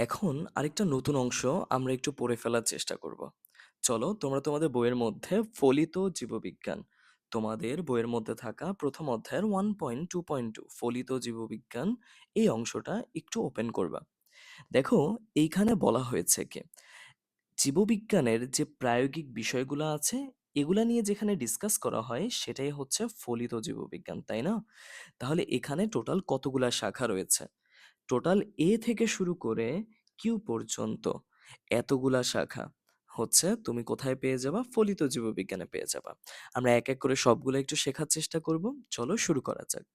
এখন আরেকটা নতুন অংশ আমরা একটু পড়ে ফেলার চেষ্টা করব। চলো তোমরা তোমাদের বইয়ের মধ্যে ফলিত জীববিজ্ঞান, তোমাদের বইয়ের মধ্যে থাকা প্রথম অধ্যায়ের 1.2.2 ফলিত জীববিজ্ঞান, এই অংশটা একটু ওপেন করবা। দেখো, এইখানে বলা হয়েছে কি, জীববিজ্ঞানের যে প্রায়োগিক বিষয়গুলো আছে এগুলা নিয়ে যেখানে ডিসকাস করা হয় সেটাই হচ্ছে ফলিত জীববিজ্ঞান, তাই না? তাহলে এখানে টোটাল কতগুলা শাখা রয়েছে? টোটাল এ থেকে শুরু করে কিউ পর্যন্ত এতগুলা শাখা হচ্ছে তুমি কোথায় পেয়ে যাবা? ফলিত জীববিজ্ঞানে পেয়ে যাবা। আমরা এক এক করে সবগুলো একটু শেখার চেষ্টা করব। চলো শুরু করা যাক।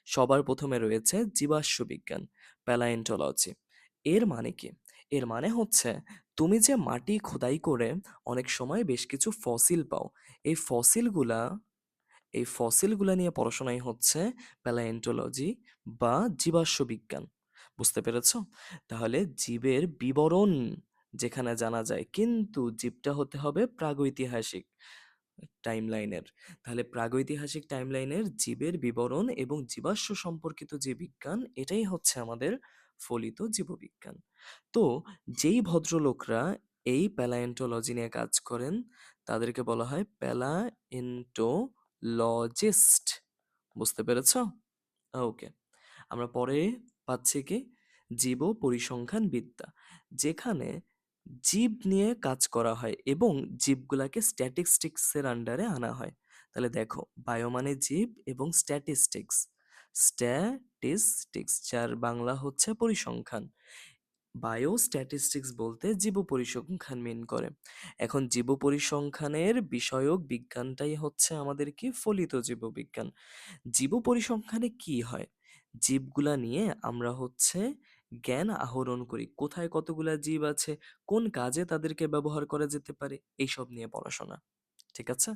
সবার প্রথমে রয়েছে জীবাশ্ম বিজ্ঞান, প্যালায়েন্টোলজি। এর মানে কি? এর মানে হচ্ছে তুমি যে মাটি খোদাই করে অনেক সময় বেশ কিছু ফসিল পাও, এই ফসিলগুলা এই ফসিলগুলা নিয়ে পড়াশোনাই হচ্ছে প্যালায়েন্টোলজি বা জীবাশ্ম বিজ্ঞান। বুঝতে পেরেছ? তাহলে জীবের বিবরণ যেখানে জানা যায়, কিন্তু জীবটা হতে হবে প্রাগৈতিহাসিক টাইমলাইনের। তাহলে প্রাগৈতিহাসিক টাইমলাইনের জীবের বিবরণ এবং জীবাশ্ম সম্পর্কিত যে বিজ্ঞান, এটাই হচ্ছে আমাদের ফলিত জীববিজ্ঞান। তো যেই ভদ্রলোকরা এই প্যালায়েন্টোলজি নিয়ে কাজ করেন তাদেরকে বলা হয় প্যালায়েন্টোলজিস্ট। বুঝতে পেরেছ? ওকে। আমরা পরে পাচ্ছি কি, জীব পরিসংখ্যান বিদ্যা, যেখানে জীব নিয়ে কাজ করা হয় এবং জীবগুলাকে স্ট্যাটিস্টিক্সের আন্ডারে আনা হয়। তাহলে দেখো, বায়ো মানে জীব এবং স্ট্যাটিস্টিক্স, স্ট্যাটিস্টিক্স যার বাংলা হচ্ছে পরিসংখ্যান। বায়ো স্ট্যাটিস্টিক্স বলতে জীব পরিসংখ্যান মিন করে। এখন জীব পরিসংখ্যানের বিষয়ক বিজ্ঞানটাই হচ্ছে আমাদের কি, ফলিত জীববিজ্ঞান। জীব পরিসংখ্যানে কি হয়? জীবগুলা নিয়ে আমরা হচ্ছে জ্ঞান আহরণ করি, কোথায় কতগুলা জীব আছে, কোন কাজে তাদেরকে ব্যবহার করা যেতে পারে, এইসব নিয়ে পড়াশোনা। ঠিক আছে?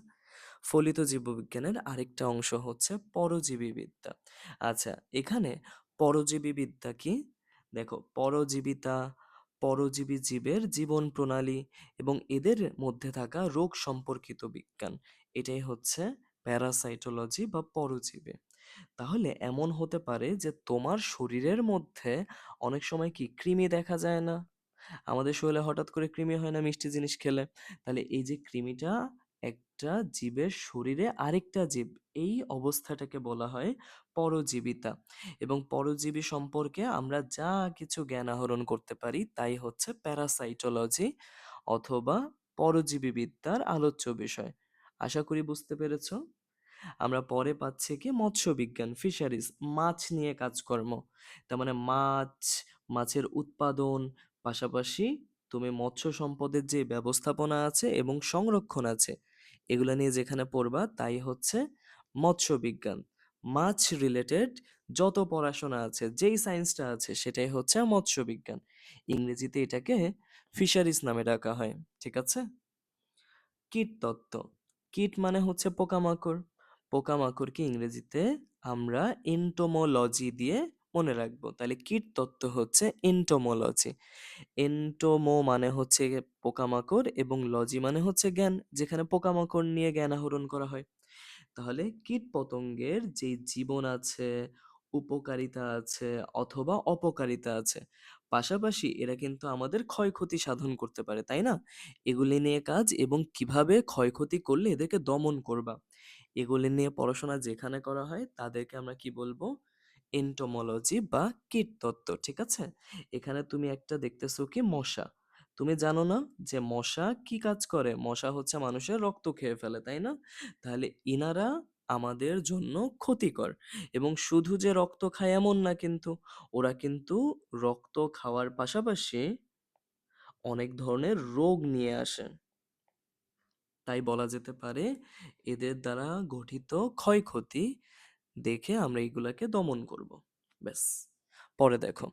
ফলিত জীববিজ্ঞানের আরেকটা অংশ হচ্ছে পরজীবী বিদ্যা। আচ্ছা, এখানে পরজীবী বিদ্যা কি? দেখো, পরজীবিতা, পরজীবী জীবের জীবন প্রণালী এবং এদের মধ্যে থাকা রোগ সম্পর্কিত বিজ্ঞান, এটাই হচ্ছে প্যারাসাইটোলজি বা পরজীবী। তাহলে এমন হতে পারে যে তোমার শরীরের মধ্যে অনেক সময় কি কৃমি দেখা যায় না? আমাদের শরীরে হঠাৎ করে কৃমি হয় না মিষ্টি জিনিস খেলে? তাহলে এই যে কৃমিটা একটা জীবের শরীরে আরেকটা জীব, এই অবস্থাটাকে বলা হয় পরজীবিতা। এবং পরজীবী সম্পর্কে আমরা যা কিছু জ্ঞান আহরণ করতে পারি তাই হচ্ছে প্যারাসাইটোলজি অথবা পরজীবী বিদ্যার আলোচ্য বিষয়। আশা করি বুঝতে পেরেছো। আমরা পরে পাচ্ছি কি, মৎস্য বিজ্ঞান, ফিশারিজ, মাছ নিয়ে কাজকর্ম। তার মানে মাছ, মাছের উৎপাদন, পাশাপাশি তুমি মৎস্য সম্পদের যে ব্যবস্থাপনা আছে এবং সংরক্ষণ আছে, এগুলা নিয়ে যেখানে পড়বা তাই হচ্ছে মৎস্য বিজ্ঞান। মাছ রিলেটেড যত পড়াশোনা আছে, যেই সায়েন্সটা আছে সেটাই হচ্ছে মৎস্য বিজ্ঞান। ইংরেজিতে এটাকে ফিশারিজ নামে ডাকা হয়। ঠিক আছে? কীটতত্ত্ব। কীট মানে হচ্ছে পোকামাকড়। পোকামাকড়কে ইংরেজিতে আমরা এন্টোমোলজি দিয়ে মনে রাখবো। তাহলে কীটতত্ত্ব হচ্ছে এন্টোমোলজি। এন্টোমো মানে হচ্ছে পোকামাকড় এবং লজি মানে হচ্ছে জ্ঞান, যেখানে পোকামাকড় নিয়ে জ্ঞান আহরণ করা হয়। তাহলে কীটপতঙ্গের যে জীবন আছে, উপকারিতা আছে অথবা অপকারিতা আছে, পাশাপাশি এরা কিন্তু আমাদের ক্ষয়ক্ষতি সাধন করতে পারে, তাই না? এগুলি নিয়ে কাজ এবং কিভাবে ক্ষয়ক্ষতি করলে এদেরকে দমন করবা, এগুলি নিয়ে পড়াশোনা যেখানে করা হয় তাদেরকে আমরা কি বলবো? এন্টোমোলজি বা কীটতত্ত্ব। ঠিক আছে? এখানে তুমি একটা দেখতেছো কি, মশা। তুমি জানো না যে মশা কি কাজ করে? মশা হচ্ছে মানুষের রক্ত খেয়ে ফেলে, তাই না? তাহলে ইনারা আমাদের জন্য ক্ষতিকর। এবং শুধু যে রক্ত খায় এমন না কিন্তু, ওরা কিন্তু রক্ত খাওয়ার পাশাপাশি অনেক ধরনের রোগ নিয়ে আসে। তাই বলা যেতে পারে এদের দ্বারা গঠিত ক্ষয়ক্ষতি দেখে আমরা এগুলাকে দমন করব। ব্যাস। পরে দেখো,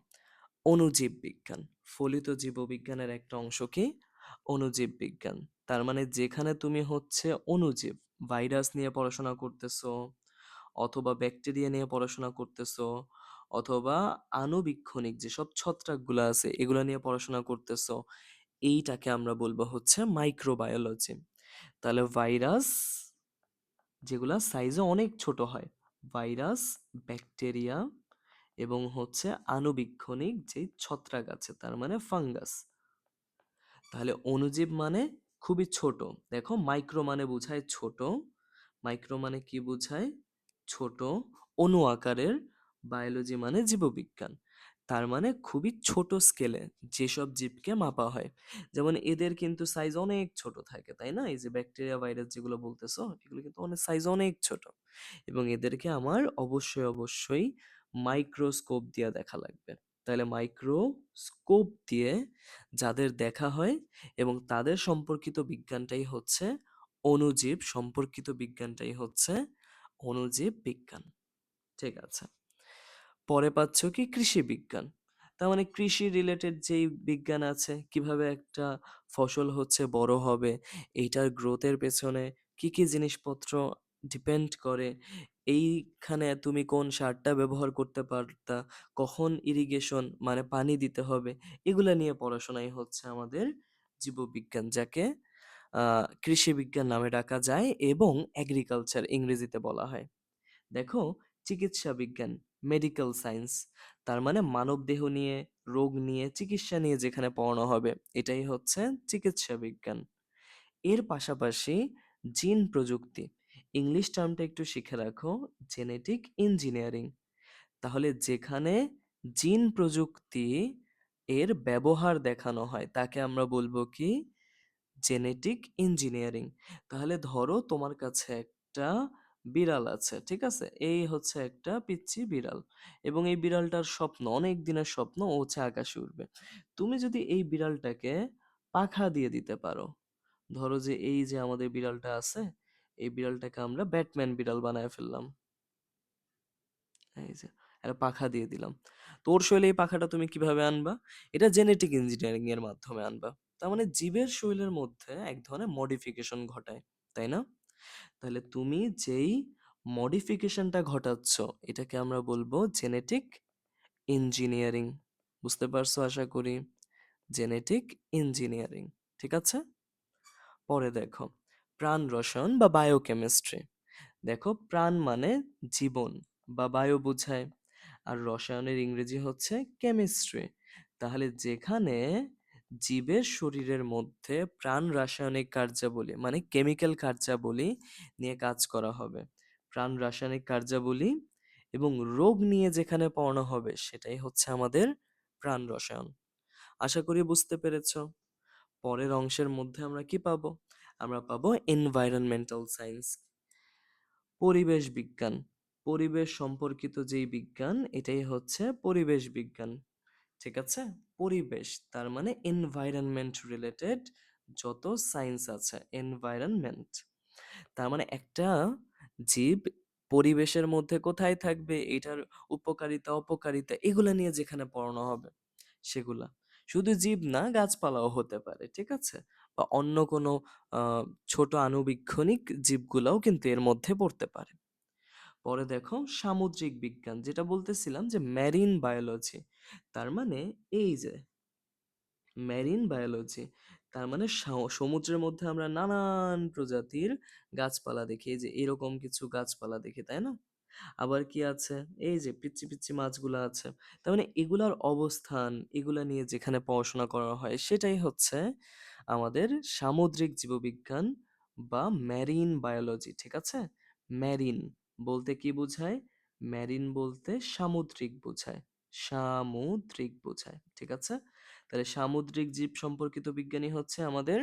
অণুজীব বিজ্ঞান। ফলিত জীববিজ্ঞানের একটা অংশ কি? অণুজীব বিজ্ঞান। তার মানে যেখানে তুমি হচ্ছে অণুজীব, ভাইরাস নিয়ে পড়াশোনা করতেছো, অথবা ব্যাকটেরিয়া নিয়ে পড়াশোনা করতেছো, অথবা আণুবীক্ষণিক যেসব ছত্রাকগুলো আছে এগুলা নিয়ে পড়াশোনা করতেছো, এইটাকে আমরা বলবো হচ্ছে মাইক্রোবায়োলজি। তাহলে ভাইরাস যেগুলা সাইজে অনেক ছোট হয়, ভাইরাস, ব্যাকটেরিয়া এবং হচ্ছে আণুবীক্ষণিক যে ছত্রাক আছে তার মানে ফাঙ্গাস। তাহলে অণুজীব মানে খুবই ছোট। দেখো মাইক্রো মানে বোঝায় ছোট, মাইক্রো মানে কি বোঝায়? ছোট অণু আকারের, বায়োলজি মানে জীববিজ্ঞান। তার মানে খুবই ছোট স্কেলে যেসব জীবকে মাপা হয়। যেমন এদের কিন্তু সাইজ অনেক ছোট থাকে, তাই না? এই যে ব্যাকটেরিয়া ভাইরাস যেগুলো বলতেছো এগুলো কিন্তু অনেক সাইজ অনেক ছোট, এবং এদেরকে আমার অবশ্যই অবশ্যই মাইক্রোস্কোপ দিয়ে দেখা লাগবে। তাহলে মাইক্রোস্কোপ দিয়ে যাদের দেখা হয় এবং তাদের সম্পর্কিত বিজ্ঞানটাই হচ্ছে অণুজীব সম্পর্কিত বিজ্ঞানটাই হচ্ছে অণুজীব বিজ্ঞান। ঠিক আছে। পরে পাচ্ছ কি কৃষি বিজ্ঞান। তার মানে কৃষি রিলেটেড যেই বিজ্ঞান আছে, কিভাবে একটা ফসল হচ্ছে বড় হবে, এইটার গ্রোথের পেছনে কি কি জিনিসপত্র ডিপেন্ড করে, এইখানে তুমি কোন সারটা ব্যবহার করতে পারতা, কখন ইরিগেশন মানে পানি দিতে হবে, এগুলা নিয়ে পড়াশোনাই হচ্ছে আমাদের জীববিজ্ঞান, যাকে কৃষি বিজ্ঞান নামে ডাকা যায় এবং এগ্রিকালচার ইংরেজিতে বলা হয়। দেখো চিকিৎসা বিজ্ঞান, মেডিকেল সায়েন্স, তার মানে মানবদেহ নিয়ে, রোগ নিয়ে, চিকিৎসা নিয়ে যেখানে পড়ানো হবে এটাই হচ্ছে চিকিৎসা বিজ্ঞান। এর পাশাপাশি জিন প্রযুক্তি, ইংলিশ টার্মটা একটু শিখে রাখো, জেনেটিক ইঞ্জিনিয়ারিং। তাহলে যেখানে জিন প্রযুক্তি এর ব্যবহার দেখানো হয় তাকে আমরা বলবো কি? Genetic engineering. তাহলে ধরো তোমার কাছে একটা বিড়াল আছে, ঠিক আছে? এই হচ্ছে একটা পিচ্চি বিড়াল, এবং এই বিড়ালটার স্বপ্ন, অনেক দিনের স্বপ্ন, ও হচ্ছে আকাশে উঠবে। তুমি যদি এই বিড়ালটাকে পাখা দিয়ে দিতে পারো, ধরো যে এই যে আমাদের বিড়ালটা আছে, এই বিড়ালটাকে আমরা ব্যাটম্যান বিড়াল বানায় ফেললাম, এই যে একটা পাখা দিয়ে দিলাম। তোর শৈলে এই পাখাটা তুমি কিভাবে আনবা? এটা জেনেটিক ইঞ্জিনিয়ারিং এর মাধ্যমে আনবা। তার মানে জীবের শৈলের মধ্যে এক ধরনের মডিফিকেশন ঘটায়, তাই না? তাহলে তুমি যেই মডিফিকেশনটা ঘটাচ্ছ এটাকে আমরা বলবো জেনেটিক ইঞ্জিনিয়ারিং। বুঝতে পারছো আশা করি? Genetic engineering. ঠিক আছে। পরে দেখো প্রাণ রসায়ন বা বায়োকেমিস্ট্রি। দেখো প্রাণ মানে জীবন বা বায়ু বোঝায়, আর রসায়নের ইংরেজি হচ্ছে কেমিস্ট্রি। তাহলে যেখানে জীবের শরীরের মধ্যে প্রাণ রাসায়নিক কার্যাবলী মানে কেমিক্যাল কার্যাবলী নিয়ে কাজ করা হবে, প্রাণ রাসায়নিক কার্যাবলী এবং রোগ নিয়ে যেখানে পড়ানো হবে সেটাই হচ্ছে আমাদের প্রাণ রসায়ন। আশা করি বুঝতে পেরেছো। পরের অংশের মধ্যে আমরা কি পাবো? আমরা পাবো এনভায়রনমেন্টাল সায়েন্স, পরিবেশ বিজ্ঞান। পরিবেশ সম্পর্কিত যেই বিজ্ঞান এটাই হচ্ছে পরিবেশ বিজ্ঞান। ঠিক আছে। পরিবেশ তার মানে এনভায়রনমেন্ট রিলেটেড যত সায়েন্স আছে, এনভায়রনমেন্ট তার মানে একটা জীব পরিবেশের মধ্যে কোথায় থাকবে, এটার উপকারিতা অপকারিতা এগুলা নিয়ে যেখানে পড়ানো হবে সেগুলা। শুধু জীব না, গাছপালাও হতে পারে, ঠিক আছে? বা অন্য কোনো আহ ছোট আণুবীক্ষণিক জীবগুলাও কিন্তু এর মধ্যে পড়তে পারে। পরে দেখো সামুদ্রিক বিজ্ঞান, যেটা বলতেছিলাম যে ম্যারিন বায়োলজি। তার মানে এই যে মেরিন বায়োলজি, তার মানে সমুদ্রের মধ্যে আমরা নানান প্রজাতির গাছপালা দেখি, এই যে এরকম কিছু গাছপালা দেখি, তাই না? আবার কি আছে? এই যে পিচ্চি পিচ্চি মাছগুলা আছে। তার মানে এগুলার অবস্থান, এগুলা নিয়ে যেখানে পড়াশোনা করা হয় সেটাই হচ্ছে আমাদের সামুদ্রিক জীববিজ্ঞান বা ম্যারিন বায়োলজি। ঠিক আছে। ম্যারিন বলতে কি বোঝায়? ম্যারিন বলতে সামুদ্রিক বোঝায়, সামুদ্রিক বোঝায়। ঠিক আছে। তাহলে সামুদ্রিক জীব সম্পর্কিত বিজ্ঞানী হচ্ছে আমাদের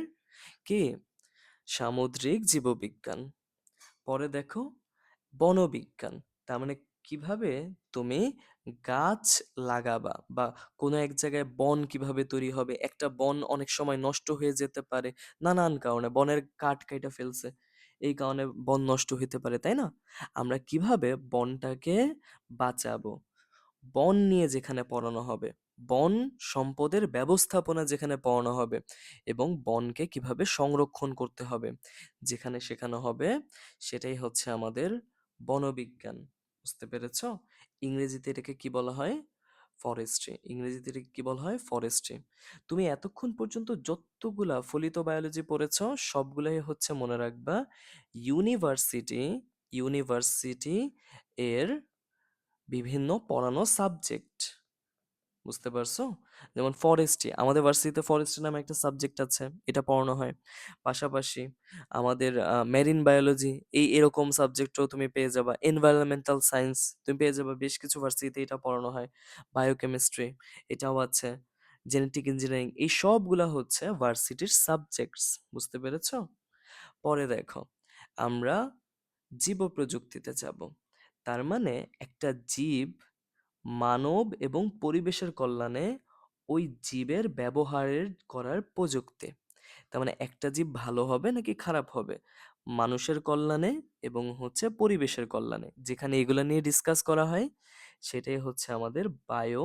কি? সামুদ্রিক জীববিজ্ঞান। পরে দেখো বনবিজ্ঞান, তার মানে কিভাবে তুমি গাছ লাগাবা বা কোনো এক জায়গায় বন কিভাবে তৈরি হবে। একটা বন অনেক সময় নষ্ট হয়ে যেতে পারে নানান কারণে, বনের কাঠ কাইটা ফেলছে, এই কারণে বন নষ্ট হতে পারে, তাই না? আমরা কিভাবে বনটাকে বাঁচাবো, বন নিয়ে যেখানে পড়ানো হবে, বন সম্পদের ব্যবস্থাপনা যেখানে পড়ানো হবে, এবং বনকে কিভাবে সংরক্ষণ করতে হবে যেখানে শেখানো হবে, সেটাই হচ্ছে আমাদের বনবিজ্ঞান। বুঝতে পেরেছো? ইংরেজিতে এটাকে কি বলা হয়? ফরেস্ট্রি। ইংরেজিতে এটাকে কি বলা হয়? ফরেস্ট্রি। তুমি এতক্ষণ পর্যন্ত যতগুলা ফলিত বায়োলজি পড়েছো সবগুলাই হচ্ছে মনে রাখবা ইউনিভার্সিটি, ইউনিভার্সিটি এর বিভিন্ন পড়ানো সাবজেক্ট। বুঝতে পারছো? যেমন ফরেস্ট্রি, আমাদের ভার্সিটিতে ফরেস্ট্রি নামে একটা সাবজেক্ট আছে, এটা পড়ানো হয়। পাশাপাশি আমাদের মেরিন বায়োলজি, এরকম সাবজেক্টও তুমি পেয়ে যাবা। এনভায়রনমেন্টাল সায়েন্স তুমি পেয়ে যাবা, বেশ কিছু ভার্সিটিতে এটা পড়ানো হয়। বায়োকেমিস্ট্রি এটাও আছে। জেনেটিক ইঞ্জিনিয়ারিং, এই সবগুলা হচ্ছে ভার্সিটির সাবজেক্টস। বুঝতে পেরেছো? পরে দেখো, আমরা জীব প্রযুক্তিতে যাব। তার মানে একটা জীব মানব এবং পরিবেশের কল্যাণে ওই জীবের ব্যবহারের করার প্রযুক্তি। তার মানে একটা জীব ভালো হবে নাকি খারাপ হবে, মানুষের কল্যাণে এবং হচ্ছে পরিবেশের কল্যাণে, যেখানে এগুলো নিয়ে ডিসকাস করা হয় সেটাই হচ্ছে আমাদের বায়ো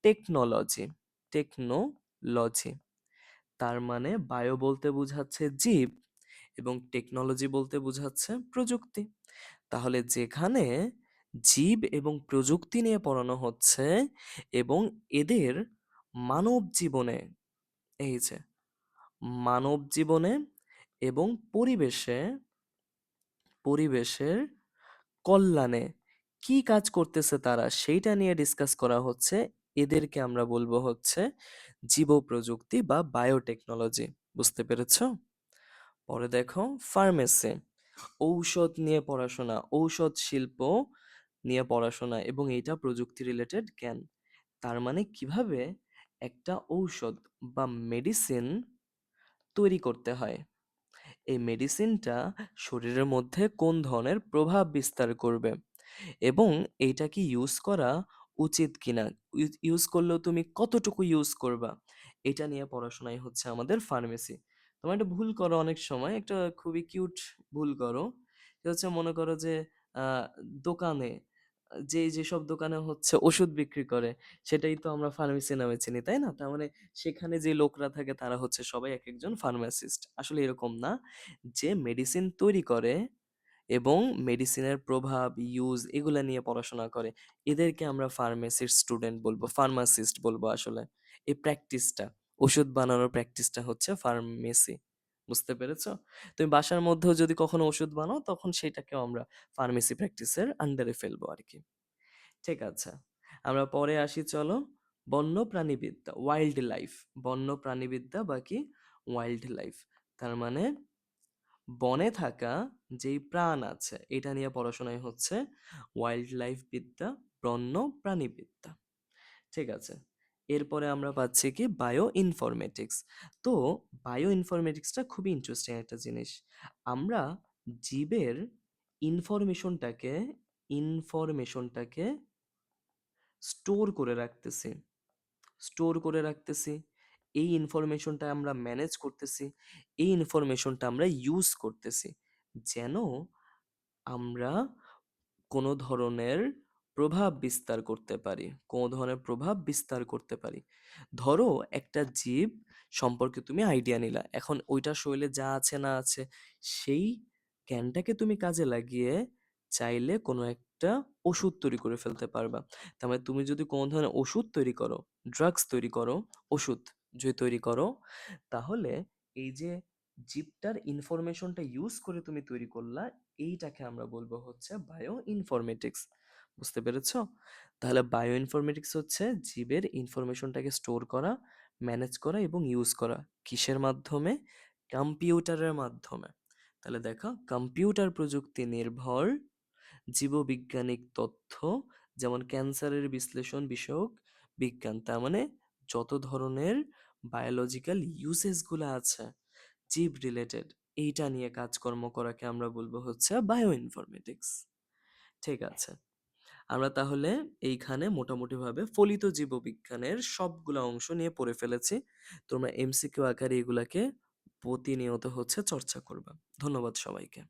টেকনোলজি। টেকনোলজি, তার মানে বায়ো বলতে বোঝাচ্ছে জীব এবং টেকনোলজি বলতে বোঝাচ্ছে প্রযুক্তি। তাহলে যেখানে জীব এবং প্রযুক্তি নিয়ে পড়ানো হচ্ছে এবং এদের মানব জীবনে, এই যে মানব জীবনে এবং পরিবেশে, পরিবেশের কল্যাণে কি কাজ করতেছে তারা সেইটা নিয়ে ডিসকাস করা হচ্ছে, এদেরকে আমরা বলবো হচ্ছে জীব প্রযুক্তি বা বায়োটেকনোলজি। বুঝতে পেরেছো? পরে দেখো, ফার্মেসি, ঔষধ নিয়ে পড়াশোনা, ঔষধ শিল্প নিয়ে পড়াশোনা এবং এটা প্রযুক্তি রিলেটেড জ্ঞান। তার মানে কিভাবে একটা ঔষধ বা মেডিসিন তৈরি করতে হয়, এই মেডিসিনটা শরীরের মধ্যে কোন ধরনের প্রভাব বিস্তার করবে এবং এইটা কি ইউজ করা উচিত কিনা, ইউজ করলেও তুমি কতটুকু ইউজ করবা, এটা নিয়ে পড়াশোনাই হচ্ছে আমাদের ফার্মেসি। তোমার একটা ভুল করো, অনেক সময় একটা খুবই কিউট ভুল করো। সেটা হচ্ছে, মনে করো যে আহ, দোকানে, যেসব দোকানে হচ্ছে ওষুধ বিক্রি করে সেটাই তো আমরা ফার্মেসি নামে চিনি, তাই না? তার মানে সেখানে যে লোকরা থাকে তারা হচ্ছে সবাই এক একজন ফার্মাসিস্ট। আসলে এরকম না। যে মেডিসিন তৈরি করে এবং মেডিসিনের প্রভাব, ইউজ, এগুলা নিয়ে পড়াশোনা করে, এদেরকে আমরা ফার্মেসির স্টুডেন্ট বলবো, ফার্মাসিস্ট বলবো আসলে। এই প্র্যাকটিসটা, ওষুধ বানানোর প্র্যাকটিসটা হচ্ছে ফার্মেসি। বুঝতে পেরেছো? তুমি বাসার মধ্যেও যদি কখনো ওষুধ বানাও তখন সেটাকেও আমরা ফার্মেসি প্র্যাকটিসের আন্ডারে ফেলবো আর কি। ঠিক আছে, আমরা পরে আসি চলো। বন্য প্রাণীবিদ্যা, ওয়াইল্ড লাইফ। বন্য প্রাণীবিদ্যা বা কি ওয়াইল্ড লাইফ, তার মানে বনে থাকা যেই প্রাণ আছে এটা নিয়ে পড়াশোনাই হচ্ছে ওয়াইল্ড লাইফ বিদ্যা, বন্য প্রাণীবিদ্যা। ঠিক আছে, এরপরে আমরা পাচ্ছি কি বায়ো ইনফরমেটিক্স। তো বায়ো ইনফরমেটিক্সটা খুবই ইন্টারেস্টিং একটা জিনিস। আমরা জীবের ইনফরমেশনটাকে ইনফরমেশনটাকে স্টোর করে রাখতেছি, স্টোর করে রাখতেছি, এই ইনফরমেশনটা আমরা ম্যানেজ করতেছি, এই ইনফরমেশনটা আমরা ইউজ করতেছি, যেন আমরা কোনো ধরনের প্রভাব বিস্তার করতে পারি, কোনো ধরনের প্রভাব বিস্তার করতে পারি। ধরো একটা জীব সম্পর্কে তুমি আইডিয়া নিলা, এখন ওইটা শরীরে যা আছে না আছে সেই জ্ঞানটাকে তুমি কাজে লাগিয়ে চাইলে কোনো একটা ওষুধ তৈরি করে ফেলতে পারবা। তার মানে তুমি যদি কোনো ধরনের ওষুধ তৈরি করো, ড্রাগস তৈরি করো, ওষুধ যদি তৈরি করো, তাহলে এই যে জীবটার ইনফরমেশনটা ইউজ করে তুমি তৈরি করলা, এইটাকে আমরা বলবো হচ্ছে বায়ো ইনফরমেটিক্স। বুঝতে পেরেছো? তাহলে বায়ো ইনফরমেটিক্স হচ্ছে জীবের ইনফরমেশনটাকে স্টোর করা, ম্যানেজ করা এবং ইউজ করা। কিসের মাধ্যমে? কম্পিউটারের মাধ্যমে। তাহলে দেখো, কম্পিউটার প্রযুক্তি নির্ভর জীববিজ্ঞানিক তথ্য, যেমন ক্যান্সারের বিশ্লেষণ বিষয়ক বিজ্ঞান। তার মানে যত ধরনের বায়োলজিক্যাল ইউসেস গুলো আছে জীব রিলেটেড, এইটা নিয়ে কাজকর্ম করাকে আমরা বলবো হচ্ছে বায়ো ইনফরমেটিক্স। ঠিক আছে, আমরা তাহলে এইখানে মোটামুটি ভাবে ফলিত জীববিজ্ঞানের সবগুলা অংশ নিয়ে পড়ে ফেলেছি। তোমরা এমসিকিউ আকারে এগুলাকে প্রতিনিয়ত হচ্ছে চর্চা করবা। ধন্যবাদ সবাইকে।